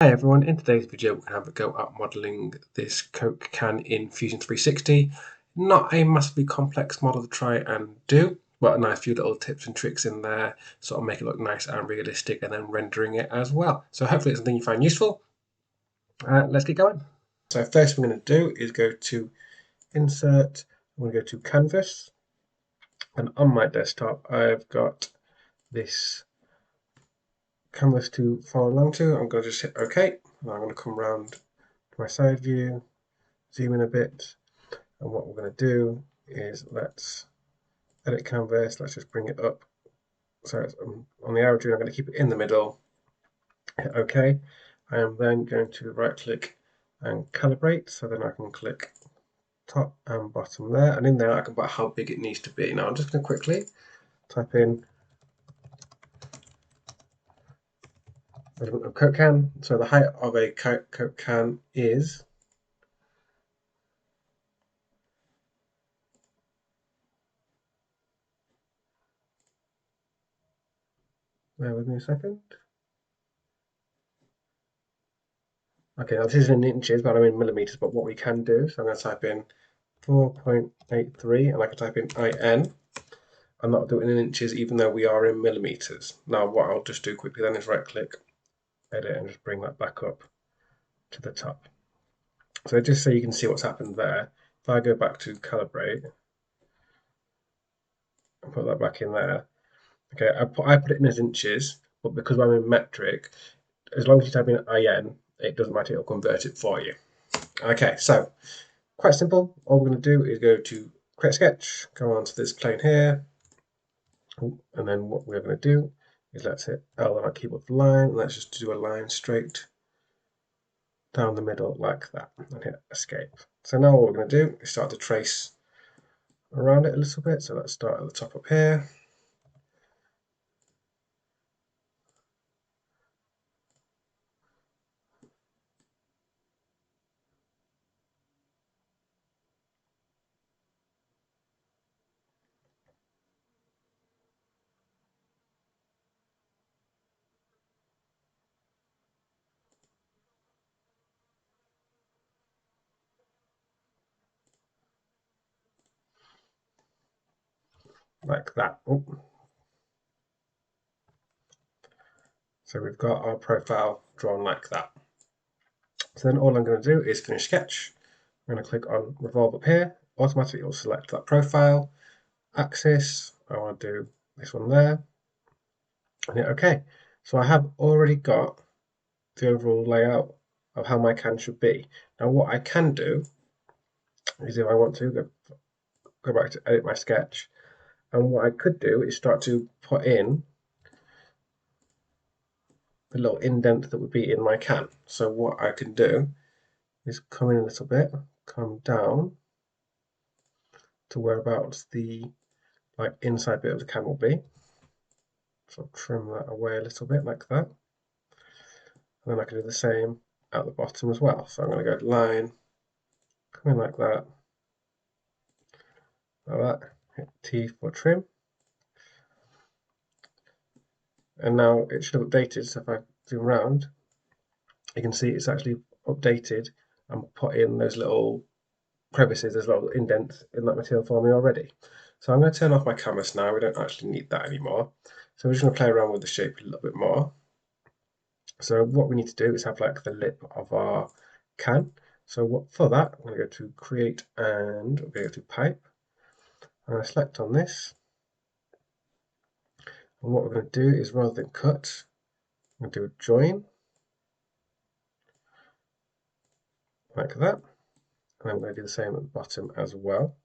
Hey everyone, in today's video we're going to have a go at modelling this Coke can in Fusion 360. Not a massively complex model to try and do, but a nice few little tips and tricks in there, sort of make it look nice and realistic, and then rendering it as well. So hopefully it's something you find useful. Let's get going. So first we're going to do is go to Insert, I'm going to go to Canvas, and on my desktop I've got this canvas to follow along to. I'm going to just hit OK, and I'm going to come around to my side view, zoom in a bit, and what we're going to do is let's edit canvas, let's just bring it up. So it's on the arrow tree, I'm going to keep it in the middle, hit OK. I am then going to right click and calibrate, so then I can click top and bottom there, and in there I can put how big it needs to be. Now I'm just going to quickly type in of Coke can. So the height of a Coke can is bear with me a second. Okay, now this is in inches, but I'm in millimeters, but what we can do, so I'm going to type in 4.83 and I can type in IN. I'm not doing it in inches even though we are in millimeters. Now what I'll just do quickly then is right click, edit, and just bring that back up to the top. So just so you can see what's happened there, if I go back to calibrate and put that back in there, okay, I put it in as inches, but because I'm in metric, as long as you type in IN, it doesn't matter, it'll convert it for you. Okay, so quite simple. All we're going to do is go to create sketch, go on to this plane here, and then what we're going to do is let's hit L on our keyboard for line, and let's just do a line straight down the middle like that, and hit escape. So now what we're going to do is start to trace around it a little bit. So let's start at the top up here. Like that. Oh. So we've got our profile drawn like that. So then all I'm going to do is finish sketch. I'm going to click on revolve up here. Automatically it will select that profile. Axis, I want to do this one there. And hit OK. So I have already got the overall layout of how my can should be. Now what I can do is if I want to go back to edit my sketch, and what I could do is start to put in the little indent that would be in my can. So what I can do is come in a little bit, come down to whereabouts the inside bit of the can will be. So trim that away a little bit like that. And then I can do the same at the bottom as well. So I'm going to go to line, come in like that, hit T for trim. And now it should have updated. So if I zoom around, you can see it's actually updated and put in those little crevices, those little indents in that material for me already. So I'm going to turn off my canvas now. We don't actually need that anymore. So we're just going to play around with the shape a little bit more. So what we need to do is have like the lip of our can. So for that, I'm going to go to create and I'm going to go to pipe. I'm going to select on this. And what we're going to do is rather than cut, I'm going to do a join. Like that. And I'm going to do the same at the bottom as well.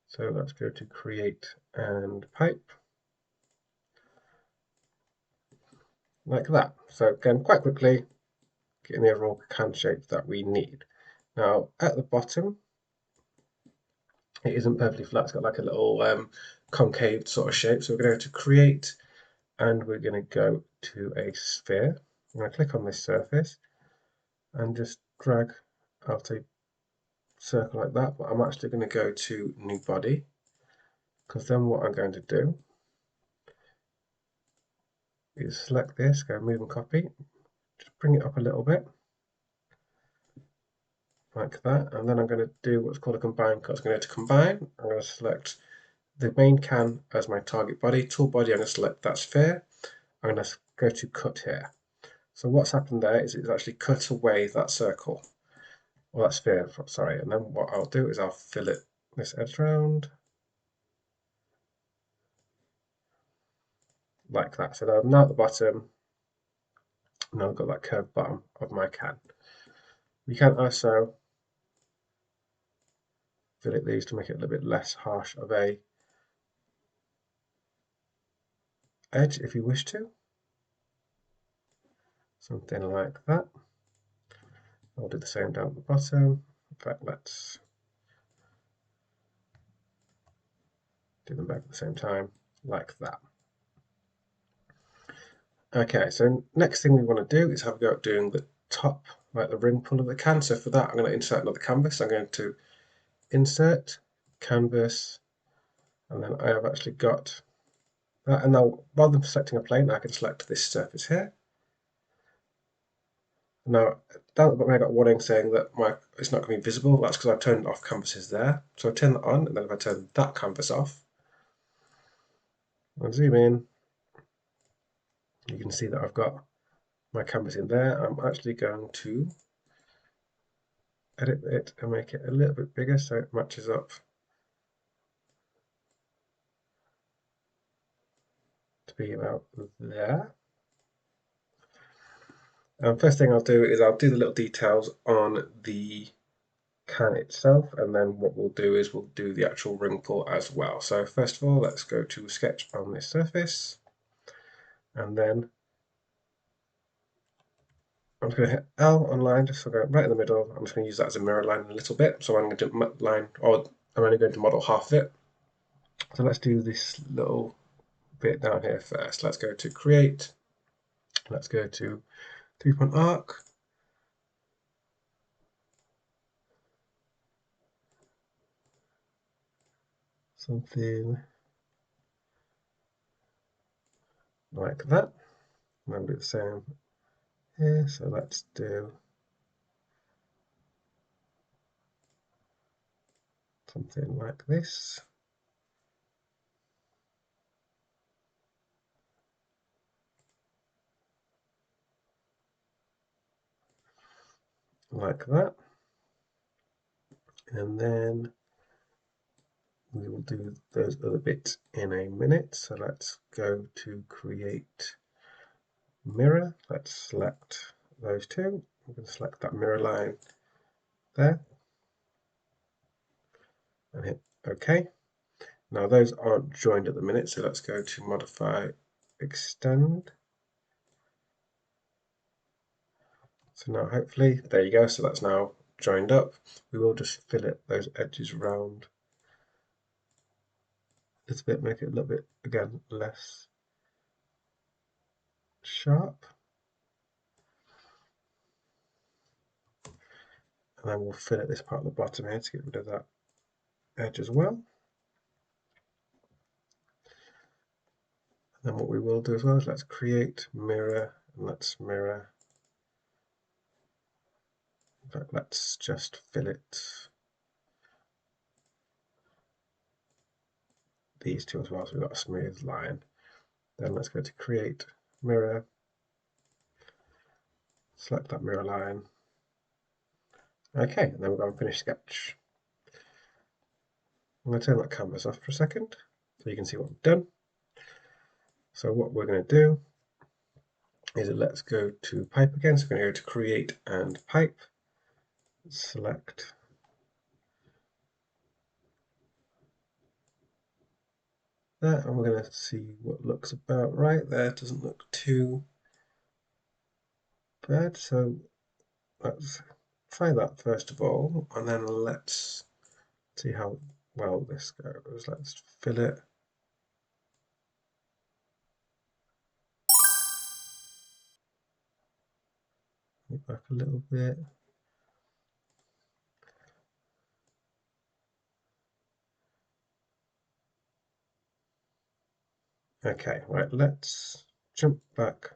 So let's go to create and pipe. Like that. So again, quite quickly, getting the overall can shape that we need. Now at the bottom, it isn't perfectly flat, it's got like a little concave sort of shape. So we're going to go to create and we're going to go to a sphere. I'm going to click on this surface and just drag out a circle like that, but I'm actually going to go to new body, because then what I'm going to do you select this, go move and copy, just bring it up a little bit, like that, and then I'm going to do what's called a combine cut. I'm going to combine, I'm going to select the main can as my target body, tool body, I'm going to select that sphere, I'm going to go to cut here. So what's happened there is it's actually cut away that circle, or that sphere, sorry, and then what I'll do is I'll fillet this edge round, like that. So now at the bottom, now I've got that curved bottom of my can. You can also fillet these to make it a little bit less harsh of a edge if you wish to. Something like that. I'll do the same down at the bottom. In fact, let's do them both at the same time, like that. Okay, so next thing we want to do is have a go at doing the top, like the ring pull of the can. So for that, I'm going to insert another canvas. I'm going to insert, canvas, and then I have actually got that. And now, rather than selecting a plane, I can select this surface here. Now, down at the bottom, I got a warning saying that it's not going to be visible. That's because I've turned off canvases there. So I turn that on, and then if I turn that canvas off, and zoom in, you can see that I've got my canvas in there. I'm actually going to edit it and make it a little bit bigger so it matches up to be about there. First thing I'll do is I'll do the little details on the can itself, and then what we'll do is we'll do the actual ring pull as well. So first of all, let's go to sketch on this surface, and then I'm just going to hit L on line, just so I go right in the middle. I'm just going to use that as a mirror line a little bit. So I'm going to do line, or I'm only going to model half of it. So let's do this little bit down here first. Let's go to create. Let's go to 3-point arc. Something like that. I'm going to do the same here. So let's do something like this. Like that. And then we will do those other bits in a minute. So let's go to create mirror. Let's select those two. I'm going to select that mirror line there and hit OK. Now those aren't joined at the minute, so let's go to modify, extend. So now hopefully, there you go, so that's now joined up. We will just fillet those edges round a little bit, make it a little bit, again, less sharp. And then we'll fillet this part at the bottom here to get rid of that edge as well. And then what we will do as well is let's create mirror, and let's mirror. In fact, let's just fillet these two as well, so we've got a smooth line. Then let's go to create mirror, select that mirror line. Okay, and then we'll go and finish sketch. I'm going to turn that canvas off for a second so you can see what we've done. So what we're going to do is let's go to pipe again. So we're going to go to create and pipe, select that, and we're going to see what looks about right there. It doesn't look too bad, so let's try that first of all, and then let's see how well this goes. Let's fill it. Back a little bit. Okay, right, let's jump back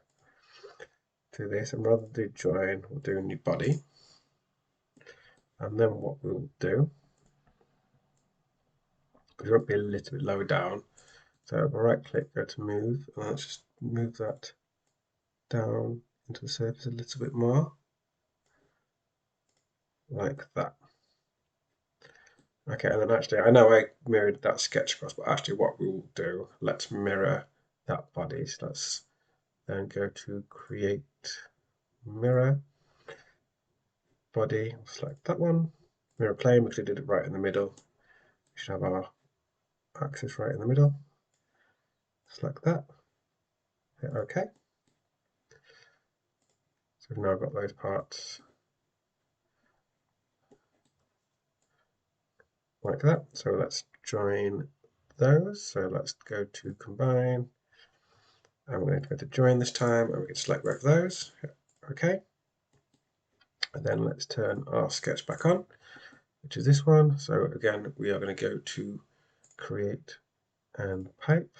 to this, and rather than do join, we'll do a new body. And then what we'll do, because we want to be a little bit lower down, so right click, go to move, and let's just move that down into the surface a little bit more, like that. Okay, and then actually, I know I mirrored that sketch across, but actually what we will do, let's mirror that body. So let's then go to create mirror body, select that one, mirror plane because we did it right in the middle. We should have our axis right in the middle. Select that, hit OK. So we've now got those parts like that. So let's join those. So let's go to combine, and we're going to go to join this time, and we can select both of those. Hit OK. And then let's turn our sketch back on, which is this one. So again, we are going to go to create and pipe.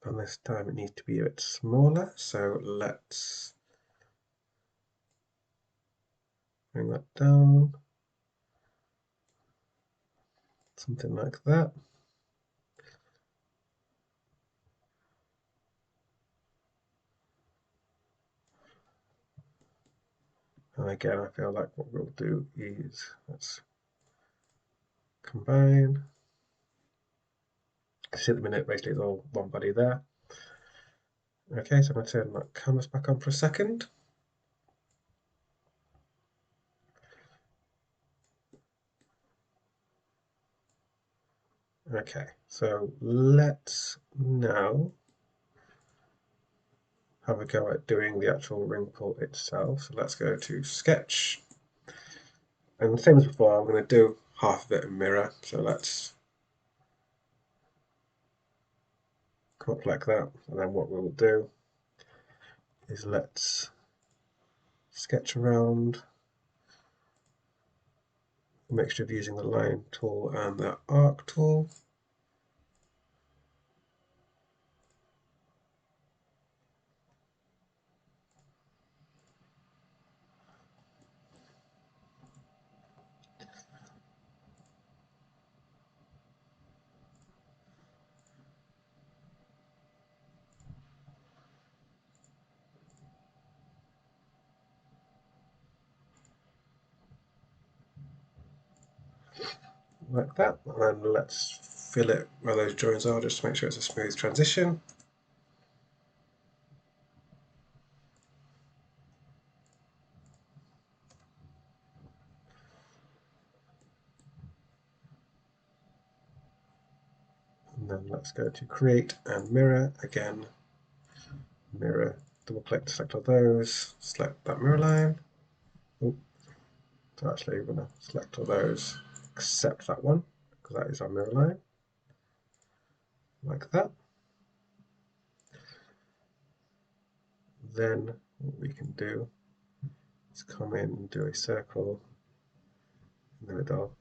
And this time it needs to be a bit smaller. So let's bring that down. Something like that. And again, I feel like what we'll do is let's combine. See at the minute, basically it's all one body there. Okay, so I'm going to turn that canvas back on for a second. Okay, so let's now have a go at doing the actual ring pull itself. So let's go to sketch. And the same as before, I'm going to do half of it in mirror. So let's come up like that. And then what we'll do is let's sketch around a mixture of using the line tool and the arc tool. Like that, and then let's fill it where those joins are just to make sure it's a smooth transition. And then let's go to create and mirror again. Mirror, double click to select all those, select that mirror line. Oh, so actually we're going to select all those except that one because that is our mirror line. Like that. Then what we can do is come in and do a circle in the middle,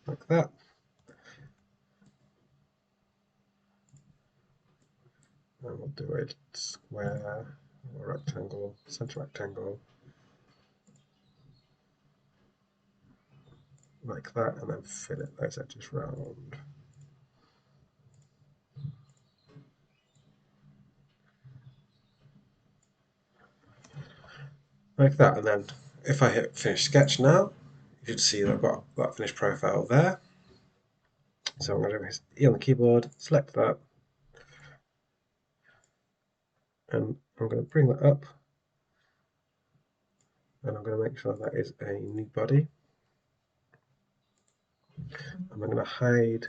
like that. And we'll do a square, or rectangle, center rectangle, like that, and then fill it those edges round. Like that, and then if I hit finish sketch now, you should see that I've got that finished profile there. So I'm going to do E on the keyboard, select that, and I'm going to bring that up, and I'm going to make sure that is a new body. And I'm going to hide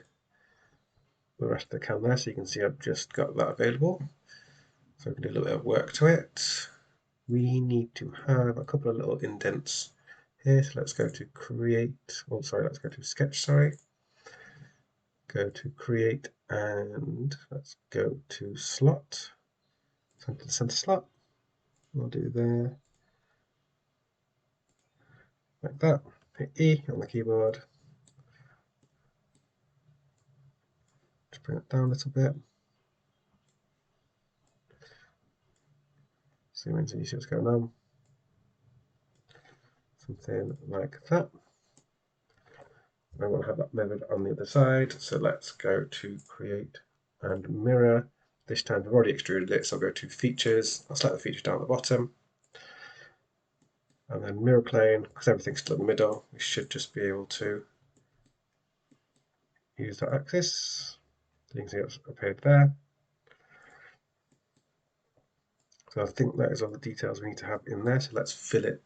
the rest of the can there so you can see I've just got that available. So I can do a little bit of work to it. We need to have a couple of little indents here. So let's go to create, oh sorry, let's go to sketch, sorry. Go to create and let's go to slot, center slot. We'll do there, like that. Hit E on the keyboard. Just bring it down a little bit. Zoom in so you see what's going on. Something like that. I want to have that mirrored on the other side, so let's go to create and mirror. This time we've already extruded it, so I'll go to features. I'll select the feature down at the bottom. And then mirror plane, because everything's still in the middle, we should just be able to use that axis. You can see it's appeared there. So I think that is all the details we need to have in there. So let's fill it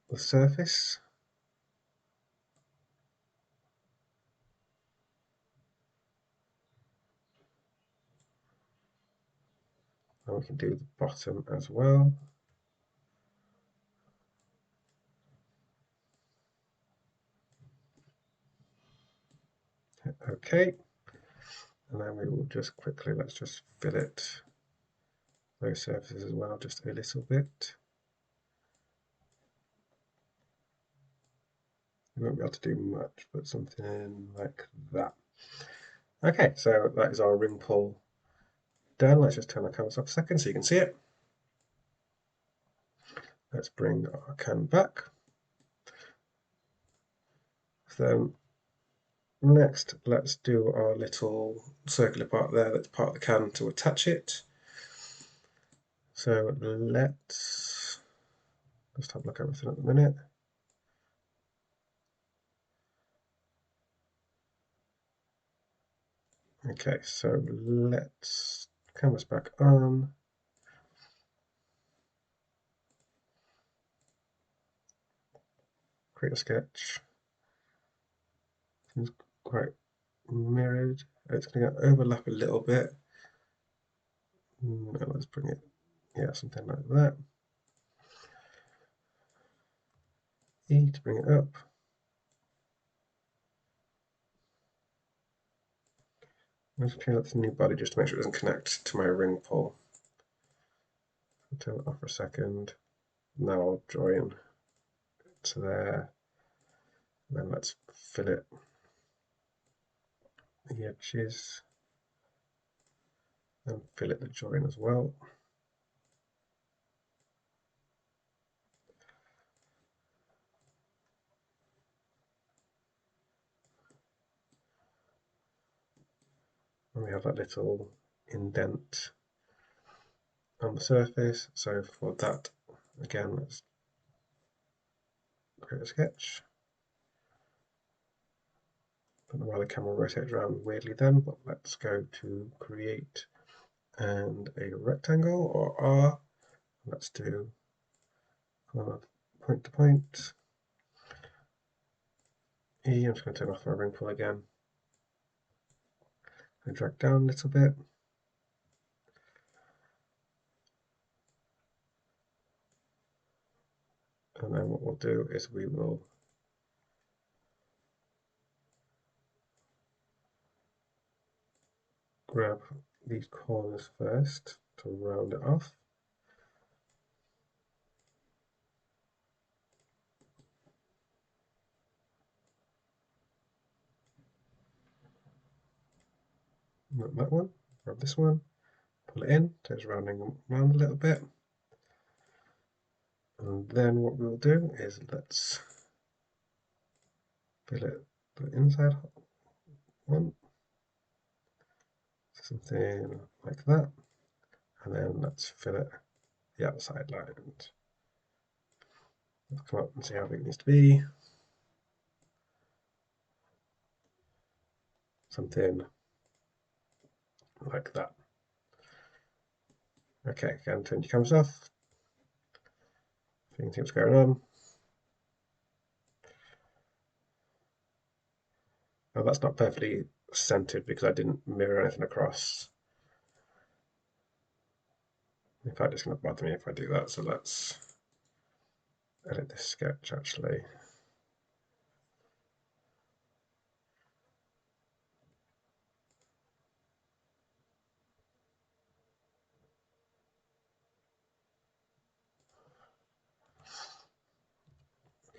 the surface. And we can do the bottom as well. Okay. And then we will just quickly, let's just fill it, those surfaces as well, just a little bit. We won't be able to do much, but something like that. Okay, so that is our ring pull done. Let's just turn our canvas off a second so you can see it. Let's bring our can back. So next, let's do our little circular part there that's part of the can to attach it. So let's just have a look at everything at the minute. Okay, so let's canvas back on. Create a sketch. Seems quite mirrored. It's going to overlap a little bit. Let's bring it, yeah, something like that. E to bring it up. I'm just clean up this new body just to make sure it doesn't connect to my ring pull. I'll turn it off for a second. Now I'll join to there. And then let's fill it the edges and fill it the join as well. And we have that little indent on the surface. So for that, again, let's create a sketch. Don't know why the camera rotates around weirdly then, but let's go to create and a rectangle or R. Let's do point to point. E, I'm just going to turn off my ring pull again. And drag down a little bit. And then what we'll do is we will grab these corners first to round it off. Not that one, grab this one, pull it in, so it's rounding around a little bit. And then what we'll do is let's fill it the inside one, something like that. And then let's fill it the outside line. Let's come up and see how big it needs to be. Something like that. Okay, again, turn your canvas off. So you can see what's going on. Now that's not perfectly centered because I didn't mirror anything across. In fact, it's going to bother me if I do that. So let's edit this sketch actually.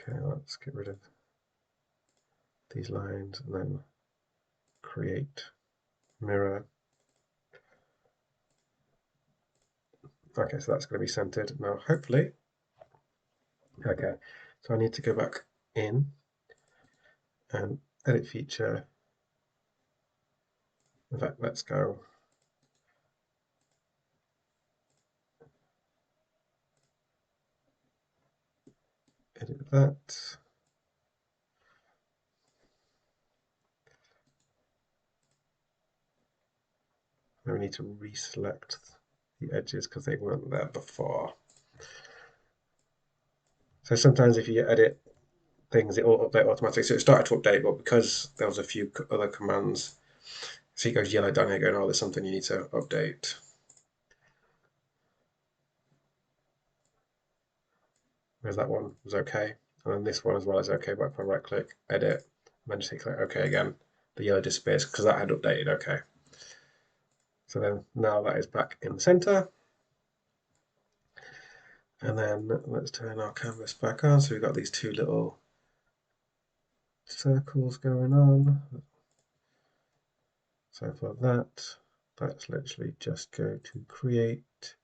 Okay, let's get rid of these lines and then create mirror. Okay, so that's going to be centered. Now, hopefully, okay, so I need to go back in and edit feature. In fact, let's go edit that. Then we need to reselect the edges because they weren't there before. So sometimes if you edit things, it will update automatically. So it started to update, but because there was a few other commands, so it goes yellow down here going, oh, there's something you need to update. Whereas that one was okay. And then this one as well is okay, but if I right click, edit, and then just click OK again, the yellow disappears because that had updated okay. So then now that is back in the center. And then let's turn our canvas back on. So we've got these two little circles going on. So for that, let's literally just go to create.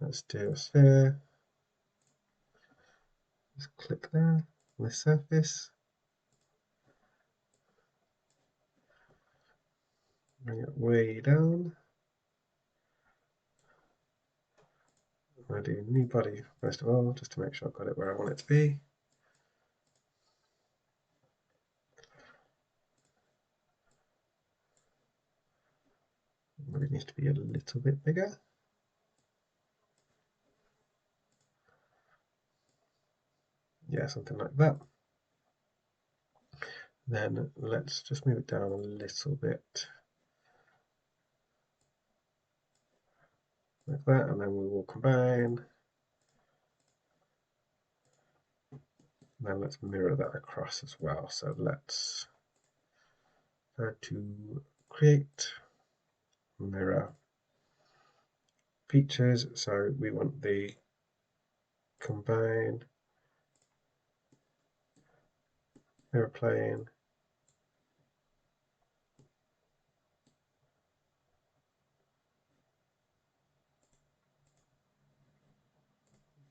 Let's do a sphere. Just click there on the surface. Bring it way down. I'm going to do new body first of all, just to make sure I've got it where I want it to be. Maybe it needs to be a little bit bigger. Yeah, something like that. Then let's just move it down a little bit. Like that, and then we will combine. And then let's mirror that across as well. So let's go to create, mirror, features. So we want the combine, mirror plane,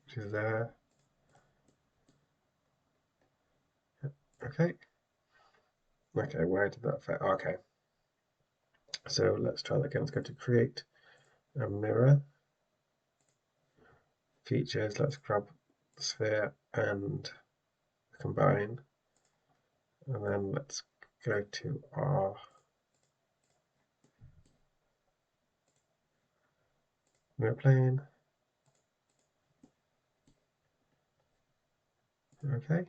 which is there. Okay. Okay, where did that fit? Okay. So let's try that again. Let's go to create a mirror, features. Let's grab the sphere and combine. And then let's go to our mirror plane. Okay.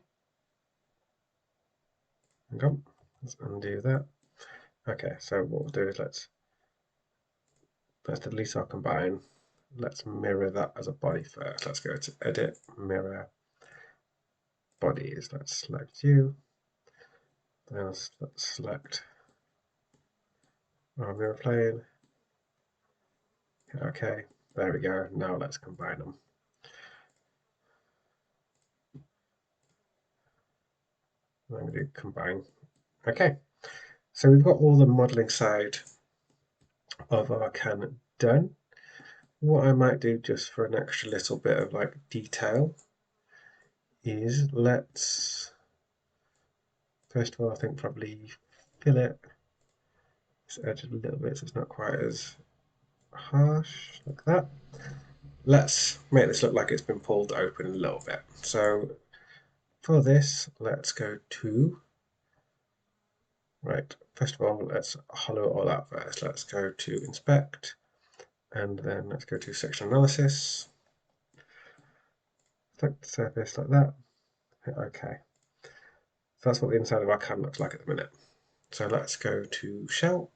Hang on. Let's undo that. Okay, so what we'll do is let's delete our combine. Let's mirror that as a body first. Let's go to edit, mirror, bodies. Let's select you. Then let's select our mirror plane. Okay, there we go. Now let's combine them. I'm going to do combine. Okay, so we've got all the modeling side of our can done. What I might do just for an extra little bit of like detail is let's first of all I think probably fillet this edge a little bit so it's not quite as harsh like that. Let's make this look like it's been pulled open a little bit. So for this, let's go to, right, first of all, let's hollow it all out first. Let's go to inspect, and then let's go to section analysis. Select the surface like that. Hit OK. So that's what the inside of our can looks like at the minute. So let's go to shell.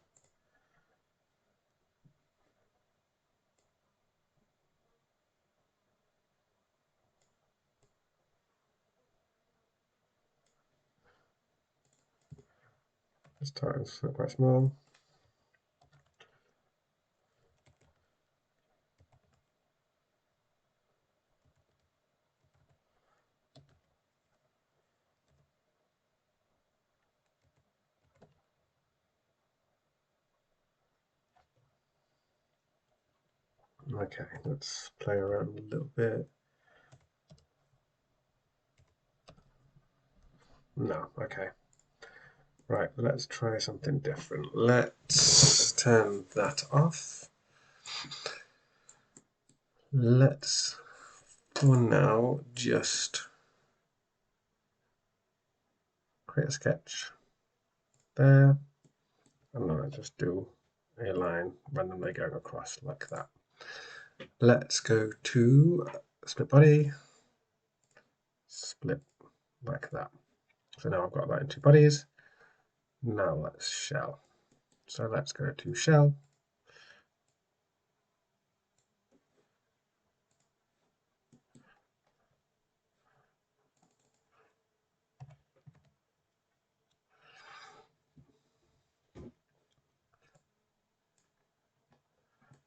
This time's not quite small. Okay, let's play around a little bit. No, okay. Right, let's try something different. Let's turn that off. Let's, for now, just create a sketch there. And then I just do a line randomly going across like that. Let's go to split body, split like that. So now I've got that in two bodies. Now let's shell. So let's go to shell.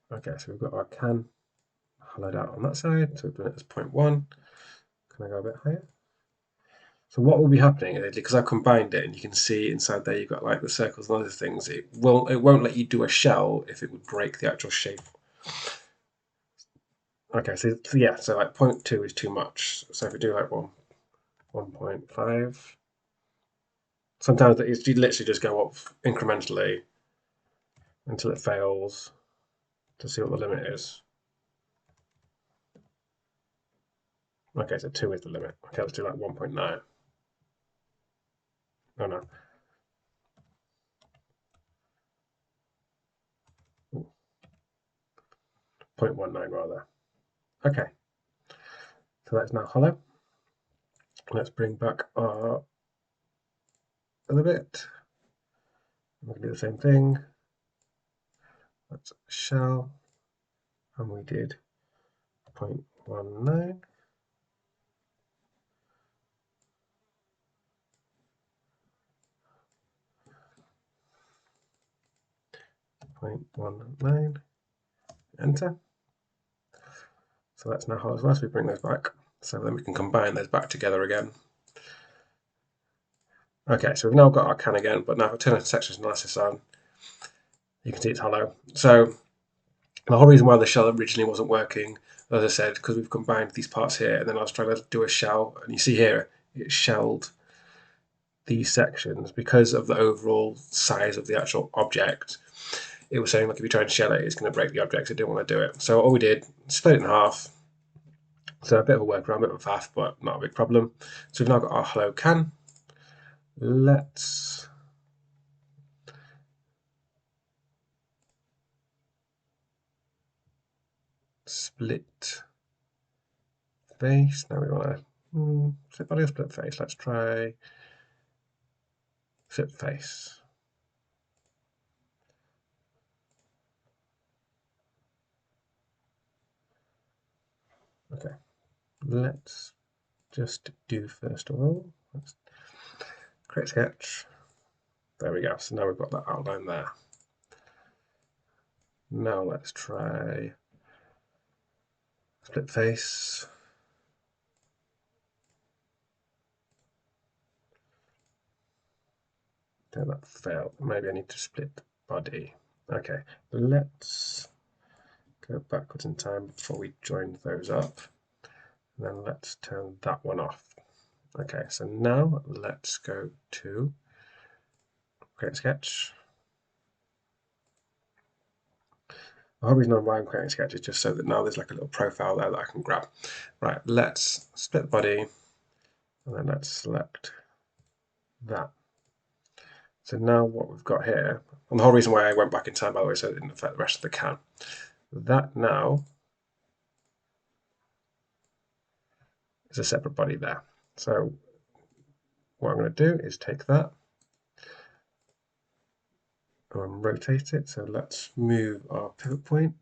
Okay, so we've got our can hollowed out on that side. So we're doing it as 0.1. Can I go a bit higher? So what will be happening is, because I've combined it and you can see inside there you've got like the circles and other things, it won't let you do a shell if it would break the actual shape. Okay, so yeah, so like 0.2 is too much. So if we do like 1.5, sometimes you literally just go up incrementally until it fails to see what the limit is. Okay, so 2 is the limit. Okay, let's do like 1.9. Oh no. 0.19 rather. Okay, so that's now hollow. Let's bring back our other bit. We can do the same thing. That's shell, and we did 0.19. 0.19. Enter. So that's now hollow as well. So we bring those back. So then we can combine those back together again. Okay, so we've now got our can again, but now if I turn sections analysis on, you can see it's hollow. So the whole reason why the shell originally wasn't working, as I said, because we've combined these parts here, and then I was trying to do a shell, and you see here, it shelled these sections because of the overall size of the actual object. It was saying, like, if you try and shell it, it's going to break the object, so it didn't want to do it. So all we did, split it in half. So a bit of a workaround, a bit of a faff, but not a big problem. So we've now got our hollow can. Let's split face. Now we want to split body or split face. Let's try split face. Okay, let's just do first of all. Let's create sketch. There we go. So now we've got that outline there. Now let's try split face. Don't that fail. Maybe I need to split body. Okay, let's go backwards in time before we join those up. And then let's turn that one off. Okay, so now let's go to create sketch. The whole reason why I'm creating a sketch is just so that now there's like a little profile there that I can grab. Right, let's split body, and then let's select that. So now what we've got here, and the whole reason why I went back in time, by the way, so it didn't affect the rest of the can. That now is a separate body there. So what I'm going to do is take that and rotate it. So let's move our pivot point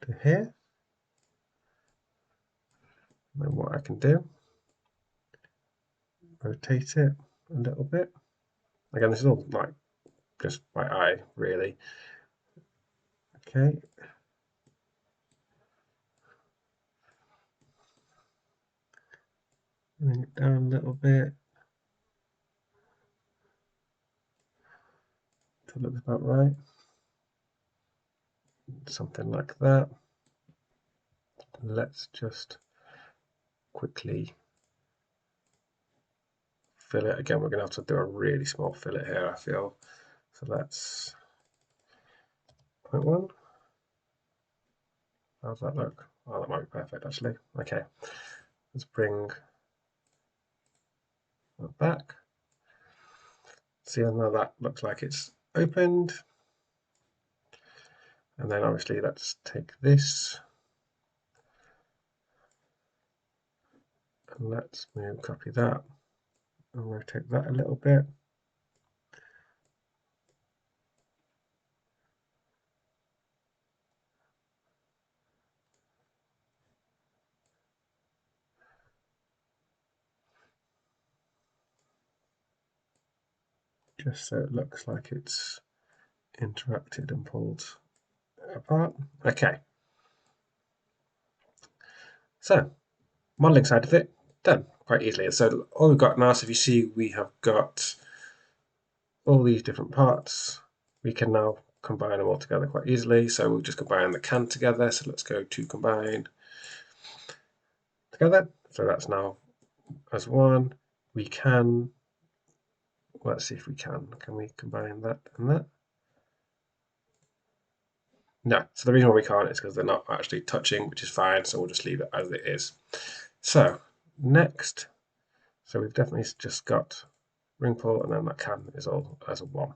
to here. And then what I can do, rotate it a little bit. Again, this is all like just by eye, really. Okay. Bring it down a little bit. That looks about right. something like that. Let's just quickly fill it. Again, we're going to have to do a really small fillet here, I feel. So let's 0.1. How's that look? Oh, that might be perfect actually. Okay, let's bring that back. See now that looks like it's opened. And then obviously let's take this and let's copy that and rotate that a little bit. Just so it looks like it's interacted and pulled apart. Okay. So, modeling side of it, done quite easily. So all we've got now, so if you see, we have got all these different parts. We can now combine them all together quite easily. So we'll just combine the can together. So let's go to combine together. So that's now as one. We can, let's see if we can we combine that and that? No, so the reason why we can't is because they're not actually touching, which is fine, so we'll just leave it as it is. So next, so we've definitely just got ring pull, and then that can is all as a one.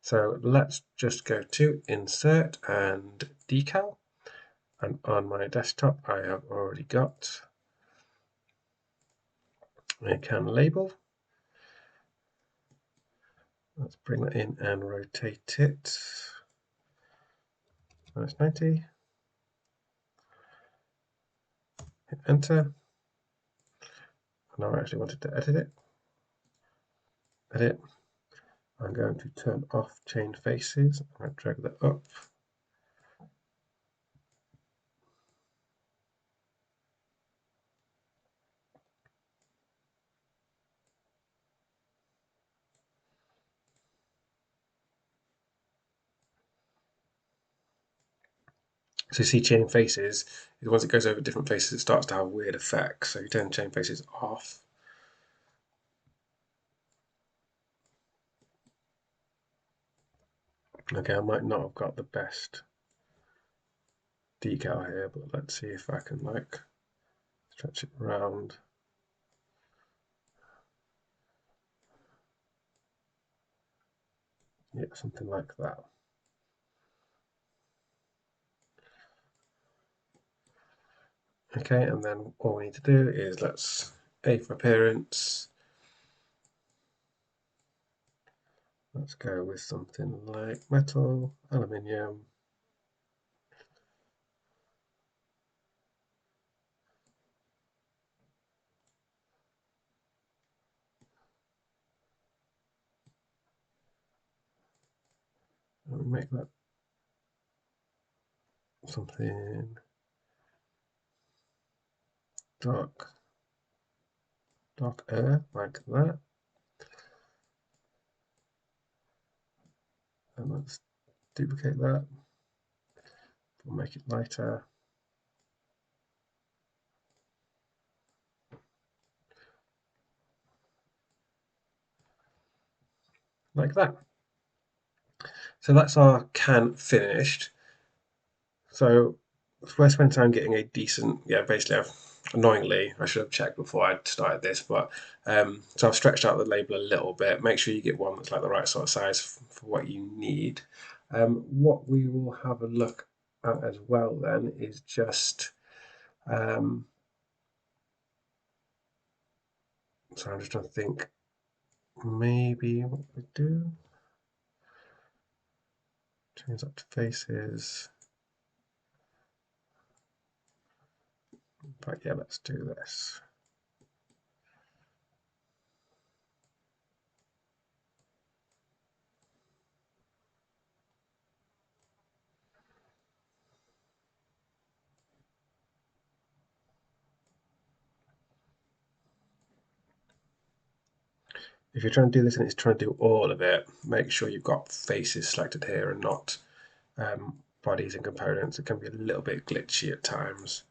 So let's just go to insert and decal, and on my desktop I have already got a can label. Let's bring that in and rotate it. That's 90. Hit enter. Now I actually wanted to edit it. Edit. I'm going to turn off chain faces. I'm going to drag that up. So you see chain faces, once it goes over different faces, it starts to have weird effects. So you turn chain faces off. Okay, I might not have got the best decal here, but let's see if I can like stretch it around. Yeah, something like that. Okay, and then all we need to do is let's A for appearance. Let's go with something like metal, aluminium. And we make that something darker like that. And let's duplicate that. We'll make it lighter. Like that. So that's our can finished. So we're spending time getting a decent, yeah, basically annoyingly, I should have checked before I started this, but so I've stretched out the label a little bit. Make sure you get one that's like the right sort of size for what you need. What we will have a look at as well then is just, so I'm just trying to think, maybe what we do, change that to faces. But yeah, let's do this. If you're trying to do this and it's trying to do all of it, make sure you've got faces selected here and not bodies and components, it can be a little bit glitchy at times.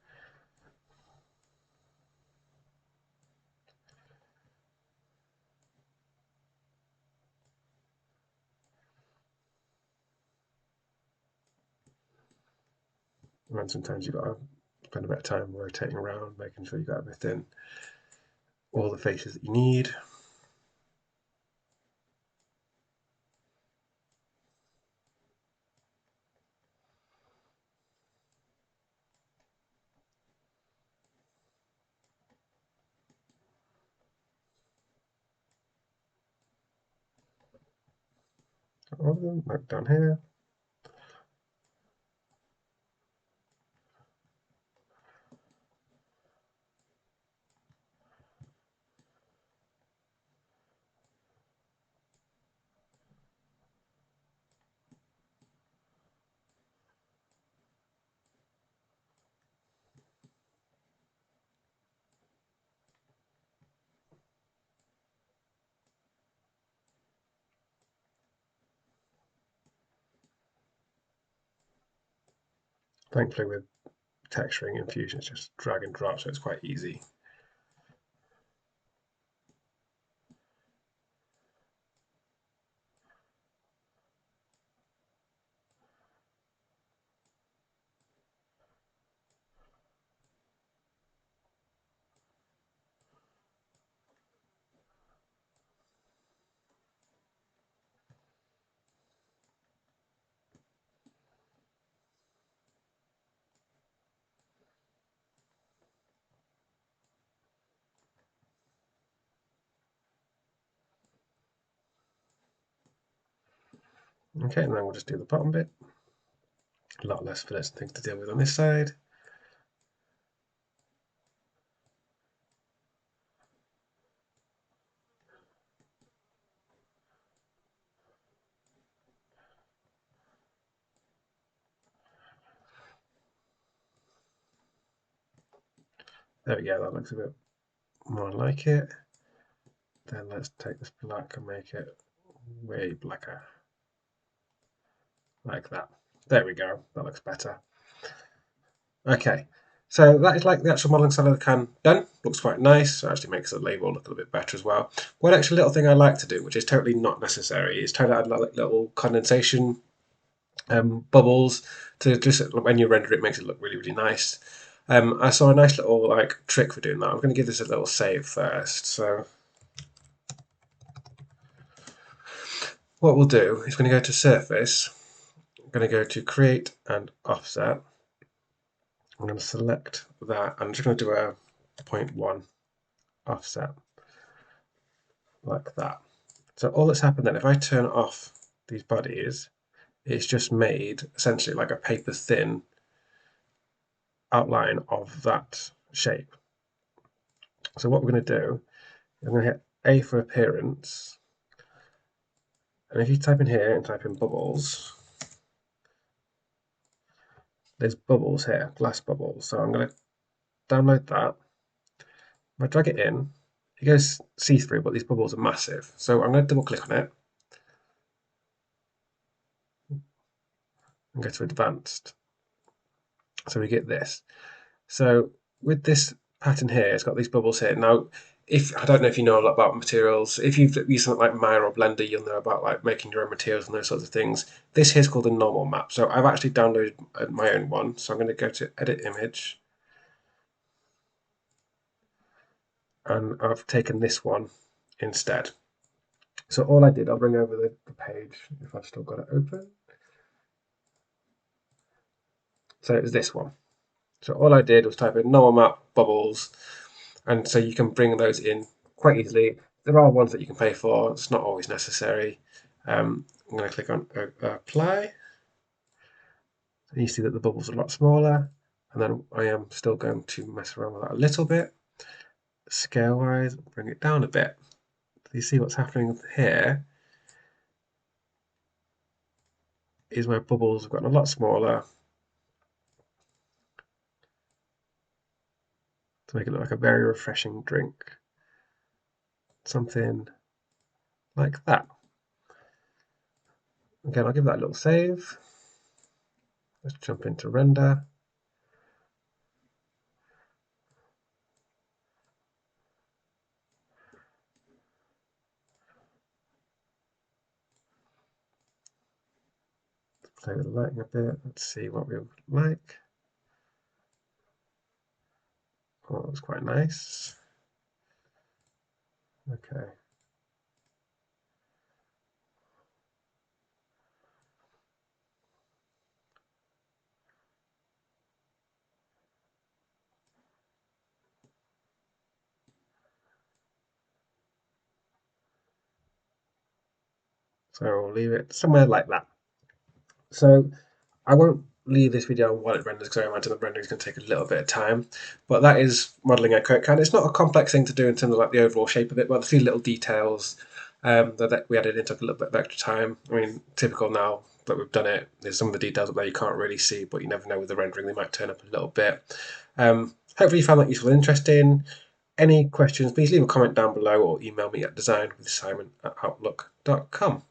And sometimes you've got to spend a bit of time rotating around, making sure you got everything, all the faces that you need. All of them, like down here. Thankfully with texturing in Fusion, it's just drag and drop, so it's quite easy. Okay, and then we'll just do the bottom bit. A lot less fillets and things to deal with on this side. There we go, that looks a bit more like it. Then let's take this black and make it way blacker. Like that. There we go, that looks better. Okay, so that is like the actual modelling side of the can done. Looks quite nice. It actually makes the label look a little bit better as well. One extra little thing I like to do, which is totally not necessary, is try to add like little condensation bubbles to just when you render it, makes it look really, really nice. I saw a nice little like trick for doing that. I'm going to give this a little save first. So what we'll do is going to go to Surface. I'm going to go to Create and Offset. I'm going to select that. I'm just going to do a 0.1 offset like that. So all that's happened then, if I turn off these bodies, it's just made essentially like a paper thin outline of that shape. So what we're going to do, I'm going to hit A for appearance. And if you type in here and type in bubbles, there's bubbles here, glass bubbles. So I'm going to download that. If I drag it in, it goes see-through, but these bubbles are massive. So I'm going to double click on it and go to advanced. So we get this. So with this pattern here, it's got these bubbles here. Now, if I don't know if you know a lot about materials, if you've used something like Maya or Blender, you'll know about like making your own materials and those sorts of things. This here is called a normal map. So I've actually downloaded my own one. So I'm going to go to Edit Image, and I've taken this one instead. So all I did, I'll bring over the page if I've still got it open. So it's this one. So all I did was type in normal map bubbles, and so you can bring those in quite easily. There are ones that you can pay for. It's not always necessary. I'm going to click on apply. And you see that the bubbles are a lot smaller. And then I am still going to mess around with that a little bit. Scale wise, bring it down a bit. So you see what's happening here is my bubbles have gotten a lot smaller to make it look like a very refreshing drink. Something like that. Again, I'll give that a little save. Let's jump into render. Play with the lighting a bit. Let's see what we like. Oh, that was quite nice. Okay. So we'll leave it somewhere like that. So I won't leave this video while it renders because I imagine the rendering is going to take a little bit of time. But that is modelling a Coke can. It's not a complex thing to do in terms of like the overall shape of it, but a few little details that we added in took a little bit of extra time. I mean, typical now that we've done it, there's some of the details up there you can't really see, but you never know with the rendering, they might turn up a little bit. Hopefully you found that useful and interesting. Any questions, please leave a comment down below or email me at designwithsimon@outlook.com.